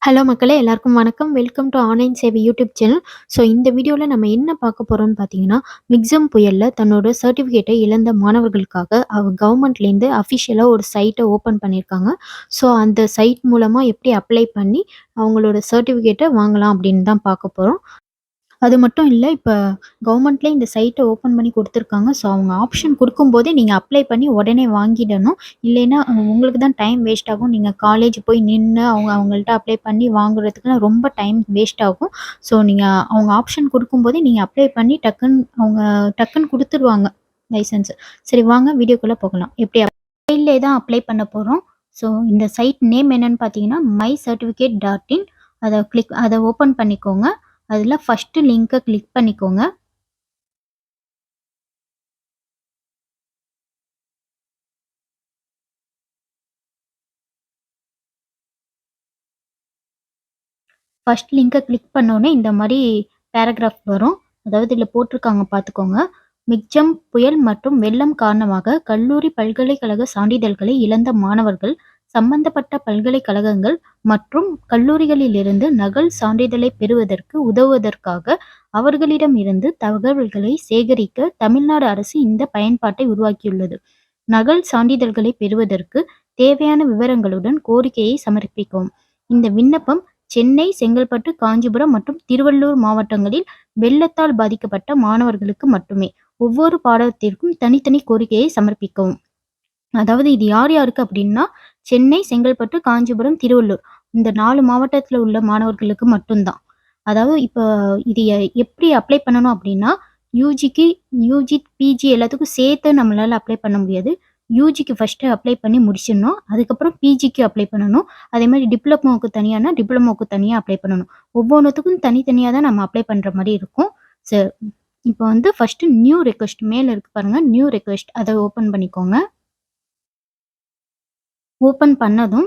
Hello மக்களே! எல்லாருக்கும் வணக்கம். வெல்கம் டூ ஆன்லைன் சேவை யூடியூப் சேனல். ஸோ இந்த வீடியோல நம்ம என்ன பார்க்க போறோம்னு பார்த்தீங்கன்னா, மிக்ஸாம் புயல்ல தன்னோட சர்டிஃபிகேட்ட இழந்த மாணவர்களுக்காக கவர்மெண்ட்லேருந்து அஃபிஷியலா ஒரு சைட்ட ஓப்பன் பண்ணியிருக்காங்க. ஸோ அந்த சைட் மூலமா எப்படி அப்ளை பண்ணி அவங்களோட சர்டிஃபிகேட்ட வாங்கலாம் அப்படின்னு தான் பார்க்க போறோம். அது மட்டும் இல்ல, இப்ப கவர்மெண்ட்லயே இந்த சைட்ட ஓப்பன் பண்ணி குடுத்துருக்காங்க. ஸோ, அவங்க ஆப்ஷன் குடுக்கும்போதே நீங்க அப்ளை பண்ணி உடனே வாங்கிடணும். இல்லைன்னா உங்களுக்கு தான் டைம் வேஸ்ட் ஆகும். நீங்க காலேஜ் போய் நின்னு அவங்கள்ட்ட அப்ளை பண்ணி வாங்குறதுக்குலாம் ரொம்ப டைம் வேஸ்ட் ஆகும். ஸோ, நீங்க அவங்க ஆப்ஷன் குடுக்கும்போதே நீங்க அப்ளை பண்ணி டக்குன்னு குடுத்துருவாங்க லைசென்ஸ். சரி வாங்க வீடியோக்குள்ள போகலாம். எப்படி மொபைல்லே தான் அப்ளை பண்ண போறோம். ஸோ, இந்த சைட் நேம் என்னன்னு பார்த்தீங்கன்னா, mycertificate.in அத ஓப்பன் பண்ணிக்கோங்க. அதில ஃபர்ஸ்ட் லிங்க கிளிக் பண்ணிக்கோங்க. ஃபர்ஸ்ட் லிங்க கிளிக் பண்ணோனே இந்த மாரி பேராகிராஃப் வரும். அதாவது இதில போட்டிருக்காங்க பார்த்துக்கோங்க. மிக்ஜம் புயல் மற்றும் வெள்ளம் காரணமாக கல்லூரி, பல்கலைக்கழக சான்றிதழ்களை இழந்த மாணவர்கள் சம்பந்தப்பட்ட பல்கலைக்கழகங்கள் மற்றும் கல்லூரிகளிலிருந்து நகல் சான்றிதழை பெறுவதற்கு உதவுவதற்காக அவர்களிடமிருந்து தகவல்களை சேகரிக்க தமிழ்நாடு அரசு இந்த பயன்பாட்டை உருவாக்கியுள்ளது. நகல் சான்றிதழ்களை பெறுவதற்கு தேவையான விவரங்களுடன் கோரிக்கையை சமர்ப்பிக்கவும். இந்த விண்ணப்பம் சென்னை, செங்கல்பட்டு, காஞ்சிபுரம் மற்றும் திருவள்ளூர் மாவட்டங்களில் வெள்ளத்தால் பாதிக்கப்பட்ட மாணவர்களுக்கு மட்டுமே. ஒவ்வொரு பாடத்திற்கும் தனித்தனி கோரிக்கையை சமர்ப்பிக்கவும். அதாவது இது யார் யாருக்கு அப்படின்னா, சென்னை, செங்கல்பட்டு, காஞ்சிபுரம், திருவள்ளூர் இந்த 4 மாவட்டத்தில உள்ள மாணவர்களுக்கு மட்டும் தான். அதாவது இப்ப இது எப்படி அப்ளை பண்ணணும் அப்படின்னா, யூஜிக்கு யூஜி, பிஜி எல்லாத்துக்கும் சேர்த்து நம்மளால அப்ளை பண்ண முடியாது. யூஜிக்கு ஃபர்ஸ்ட்டு அப்ளை பண்ணி முடிச்சிடணும். அதுக்கப்புறம் பிஜிக்கு அப்ளை பண்ணணும். அதேமாரி டிப்ளமோவுக்கு தனியானா, டிப்ளமோவுக்கு தனியா அப்ளை பண்ணணும். ஒவ்வொன்னுத்துக்கும் தனித்தனியா தான் நம்ம அப்ளை பண்ற மாரி இருக்கும். ச இப்போ வந்து ஃபர்ஸ்ட்டு நியூ ரிக்வெஸ்ட் மேல இருக்கு பாருங்க. நியூ ரிக்வெஸ்ட் அத ஓப்பன் பண்ணிக்கோங்க. ஓப்பன் பண்ணதும்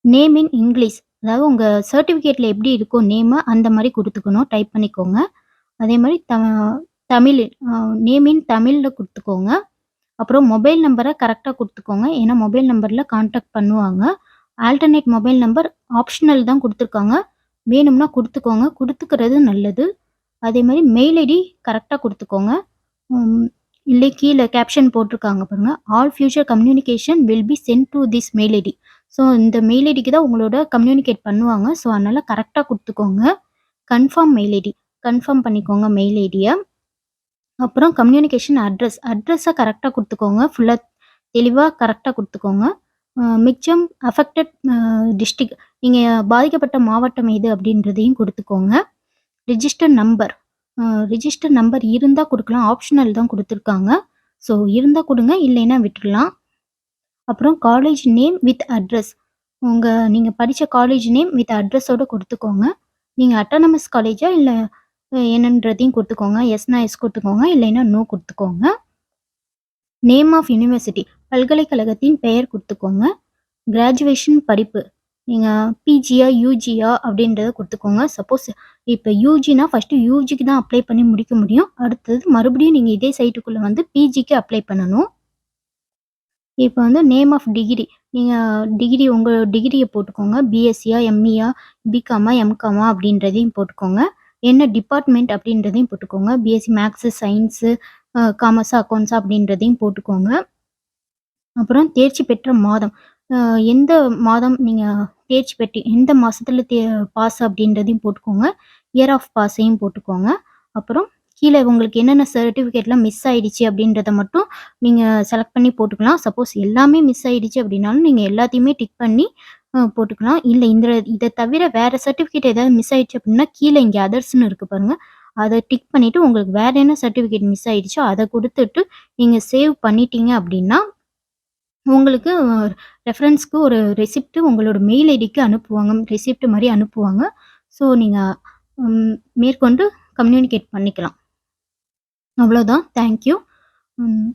நேம் இன் இங்கிலீஷ். அதாவது உங்க சர்டிஃபிகேட்ல எப்படி இருக்கோ நேமு, அந்த மாரி குடுத்துக்கணும். டைப் பண்ணிக்கோங்க. அதே மாரி தமிழ் நேம் இன் தமிழ்ல குடுத்துக்கோங்க. அப்புறம் மொபைல் நம்பர கரெக்ட்டா குடுத்துக்கோங்க. ஏன்னா மொபைல் நம்பர்ல கான்டாக்ட் பண்ணுவாங்க. ஆல்டர்னேட் மொபைல் நம்பர் ஆப்ஷனல் தான் குடுத்துருக்காங்க. வேணும்னா குடுத்துக்கோங்க. குடுத்துக்கிறது நல்லது. அதே மாரி மெயில் ஐடி கரெக்ட்டா குடுத்துக்கோங்க. ம். இல்லை கீழ கேப்ஷன் போட்டிருக்காங்க பாருங்க. All future communication will be sent to this mail ID. So இந்த மெயில் ஐடிக்கு தான் உங்களோட கம்யூனிகேட் பண்ணுவாங்க. ஸோ அதனால கரெக்ட்டா குடுத்துக்கோங்க. Confirm mail ID. கன்ஃபர்ம் பண்ணிக்கோங்க மெயில் ஐடிய. அப்புறம் கம்யூனிகேஷன் அட்ரஸ கரெக்ட்டா குடுத்துக்கோங்க. ஃபுல்லா தெளிவா கரெக்ட்டா குடுத்துக்கோங்க. மிச்சம் அஃபெக்டட் டிஸ்ட்ரிக்ட் நீங்க பாதிக்கப்பட்ட மாவட்டம் எது அப்படின்றதையும் குடுத்துக்கோங்க. ரிஜிஸ்டர் நம்பர் அ ரிஜிஸ்டர் நம்பர் இருந்தா குடுக்கலாம். ஆப்ஷனல் தான் குடுத்துருக்காங்க. ஸோ இருந்தா குடுங்க. இல்லைன்னா விட்டுறலாம். அப்புறம் காலேஜ் நேம் வித் அட்ரஸ். நீங்க படிச்ச காலேஜ் நேம் வித் அட்ரஸோட குடுத்துக்கோங்க. நீங்க அட்டானமஸ் காலேஜா இல்ல என்னன்றதையும் குடுத்துக்கோங்க. எஸ்னா எஸ் குடுத்துக்கோங்க. இல்லைன்னா நோ குடுத்துக்கோங்க. நேம் ஆஃப் யூனிவர்சிட்டி பல்கலைக்கழகத்தின் பெயர் குடுத்துக்கோங்க. கிராஜுவேஷன் படிப்பு. நீங்க பிஜியா, யூஜியா அப்படின்றத குடுத்துக்கோங்க. சப்போஸ் இப்ப யூஜினா ஃபர்ஸ்ட்டு யூஜிக்கு தான் அப்ளை பண்ணி முடிக்க முடியும். அடுத்தது மறுபடியும் நீங்க இதே சைட்டுக்குள்ள வந்து பிஜிக்கு அப்ளை பண்ணணும். இப்ப வந்து நேம் ஆஃப் டிகிரி. நீங்க உங்க டிகிரிய போட்டுக்கோங்க. பிஎஸ்சியா, எம்இயா, பிகாமா, எம்காமா அப்படின்றதையும் போட்டுக்கோங்க. என்ன டிபார்ட்மெண்ட் அப்படின்றதையும் போட்டுக்கோங்க. பிஎஸ்சி மேக்ஸு, சயின்ஸு, காமர்ஸா, அக்கவுண்ட்ஸா அப்படின்றதையும் போட்டுக்கோங்க. அப்புறம் தேர்ச்சி பெற்ற மாதம். அ எந்த மாதம் நீங்க தேர்ச்சி பெற்று எந்த மாசத்துல பாஸ் அப்படின்றதையும் போட்டுக்கோங்க. இயர் ஆஃப் பாஸையும் போட்டுக்கோங்க. அப்புறம் கீழ உங்களுக்கு என்னென்ன சர்டிஃபிகேட்லாம் மிஸ் ஆயிடுச்சு அப்படின்றத மட்டும் நீங்க செலக்ட் பண்ணி போட்டுக்கலாம். சப்போஸ் எல்லாமே மிஸ் ஆயிடுச்சு அப்படின்னாலும், நீங்க எல்லாத்தையுமே டிக் பண்ணி போட்டுக்கலாம். இல்ல இத தவிர வேற சர்டிஃபிகேட் ஏதாவது மிஸ் ஆயிடுச்சு அப்படின்னா, கீழ இங்க அதர்ஸ்ன்னு இருக்கு பாருங்க. அத டிக் பண்ணிட்டு உங்களுக்கு வேற என்ன சர்டிஃபிகேட் மிஸ் ஆயிடுச்சோ அத குடுத்துட்டு, நீங்க சேவ் பண்ணிட்டீங்க அப்படின்னா உங்களுக்கு ரெஃபரன்ஸ்க்கு ஒரு ரெசிப்ட் உங்களோட மெயில் ஐடிக்கு அனுப்புவாங்க. ரெசிப்ட் மாரி அனுப்புவாங்க. ஸோ நீங்க ம் மேற்கொண்டு கம்யூனிகேட் பண்ணிக்கலாம். அவ்வளோதான். Thank you. ம்.